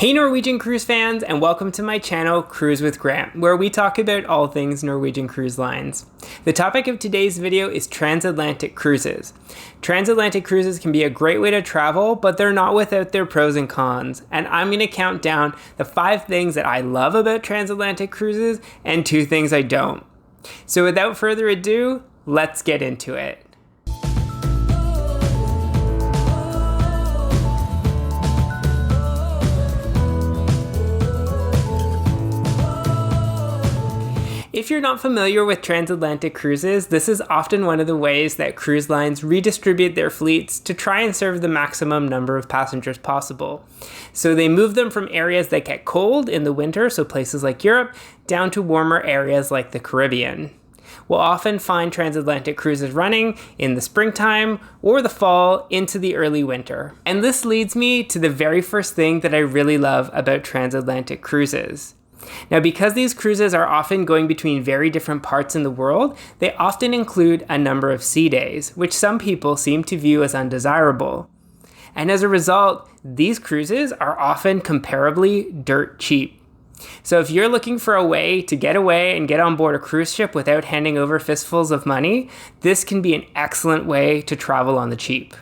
Hey Norwegian Cruise fans, and welcome to my channel Cruise with Grant, where we talk about all things Norwegian Cruise Lines. The topic of today's video is transatlantic cruises. Transatlantic cruises can be a great way to travel, but they're not without their pros and cons, and I'm going to count down the 5 things that I love about transatlantic cruises and 2 things I don't. So without further ado, let's get into it. If you're not familiar with transatlantic cruises, this is often one of the ways that cruise lines redistribute their fleets to try and serve the maximum number of passengers possible. So they move them from areas that get cold in the winter, so places like Europe, down to warmer areas like the Caribbean. We'll often find transatlantic cruises running in the springtime or the fall into the early winter. And this leads me to the very first thing that I really love about transatlantic cruises. Now, because these cruises are often going between very different parts in the world, they often include a number of sea days, which some people seem to view as undesirable. And as a result, these cruises are often comparably dirt cheap. So if you're looking for a way to get away and get on board a cruise ship without handing over fistfuls of money, this can be an excellent way to travel on the cheap.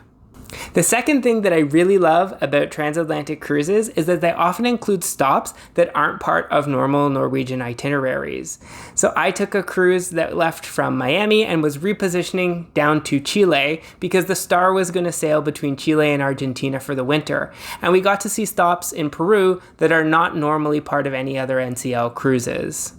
The second thing that I really love about transatlantic cruises is that they often include stops that aren't part of normal Norwegian itineraries. So I took a cruise that left from Miami and was repositioning down to Chile because the Star was going to sail between Chile and Argentina for the winter. And we got to see stops in Peru that are not normally part of any other NCL cruises.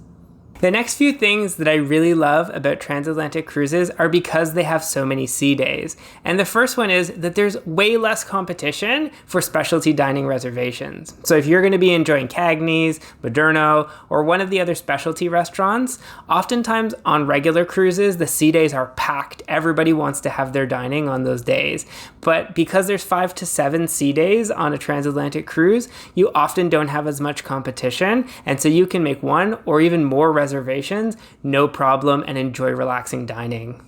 The next few things that I really love about transatlantic cruises are because they have so many sea days. And the first one is that there's way less competition for specialty dining reservations. So if you're going to be enjoying Cagney's, Moderno, or one of the other specialty restaurants, oftentimes on regular cruises, the sea days are packed. Everybody wants to have their dining on those days. But because there's 5 to 7 sea days on a transatlantic cruise, you often don't have as much competition. And so you can make 1 or even more reservations, no problem, and enjoy relaxing dining.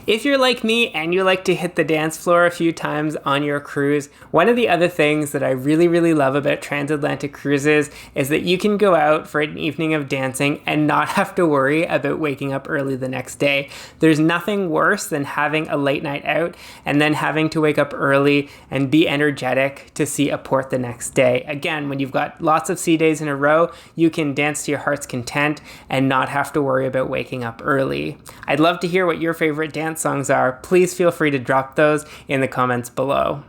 If you're like me and you like to hit the dance floor a few times on your cruise, one of the other things that I really love about transatlantic cruises is that you can go out for an evening of dancing and not have to worry about waking up early the next day. There's nothing worse than having a late night out and then having to wake up early and be energetic to see a port the next day. Again, when you've got lots of sea days in a row, you can dance to your heart's content and not have to worry about waking up early. I'd love to hear what your favorite dance songs are. Please feel free to drop those in the comments below.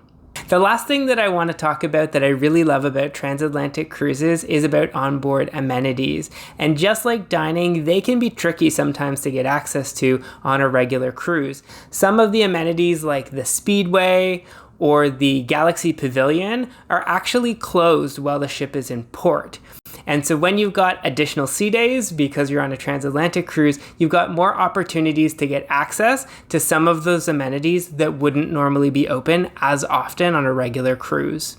The last thing that I want to talk about that I really love about transatlantic cruises is about onboard amenities. And just like dining, they can be tricky sometimes to get access to on a regular cruise. Some of the amenities like the Speedway or the Galaxy Pavilion are actually closed while the ship is in port. And so when you've got additional sea days, because you're on a transatlantic cruise, you've got more opportunities to get access to some of those amenities that wouldn't normally be open as often on a regular cruise.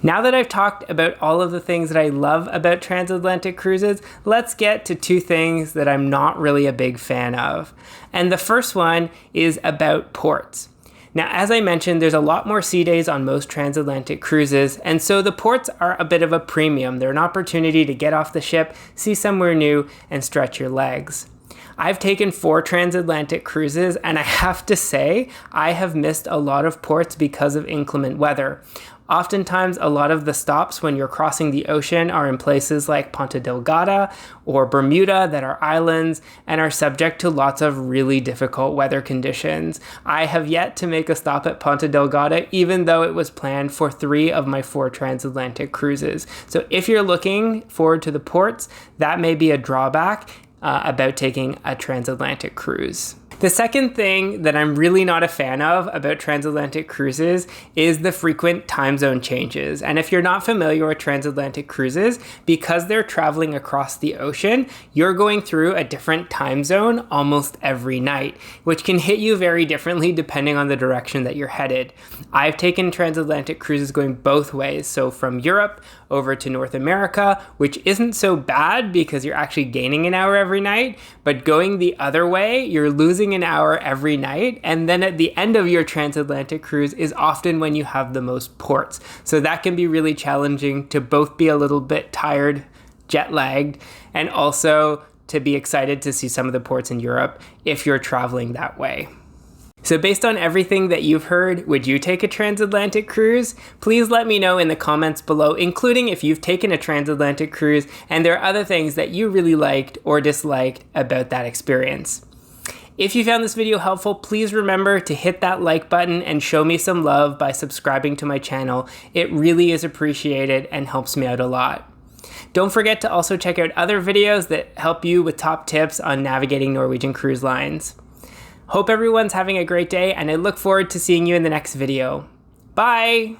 Now that I've talked about all of the things that I love about transatlantic cruises, let's get to 2 things that I'm not really a big fan of. And the first one is about ports. Now, as I mentioned, there's a lot more sea days on most transatlantic cruises, and so the ports are a bit of a premium. They're an opportunity to get off the ship, see somewhere new, and stretch your legs. I've taken 4 transatlantic cruises, and I have to say, I have missed a lot of ports because of inclement weather. Oftentimes, a lot of the stops when you're crossing the ocean are in places like Ponta Delgada or Bermuda that are islands and are subject to lots of really difficult weather conditions. I have yet to make a stop at Ponta Delgada, even though it was planned for 3 of my 4 transatlantic cruises. So if you're looking forward to the ports, that may be a drawback about taking a transatlantic cruise. The second thing that I'm really not a fan of about transatlantic cruises is the frequent time zone changes. And if you're not familiar with transatlantic cruises, because they're traveling across the ocean, you're going through a different time zone almost every night, which can hit you very differently depending on the direction that you're headed. I've taken transatlantic cruises going both ways, so from Europe over to North America, which isn't so bad because you're actually gaining an hour every night, but going the other way, you're losing sleeping an hour every night, and then at the end of your transatlantic cruise is often when you have the most ports. So that can be really challenging to both be a little bit tired, jet lagged, and also to be excited to see some of the ports in Europe if you're traveling that way. So based on everything that you've heard, would you take a transatlantic cruise? Please let me know in the comments below, including if you've taken a transatlantic cruise and there are other things that you really liked or disliked about that experience. If you found this video helpful, please remember to hit that like button and show me some love by subscribing to my channel. It really is appreciated and helps me out a lot. Don't forget to also check out other videos that help you with top tips on navigating Norwegian Cruise Lines. Hope everyone's having a great day, and I look forward to seeing you in the next video. Bye!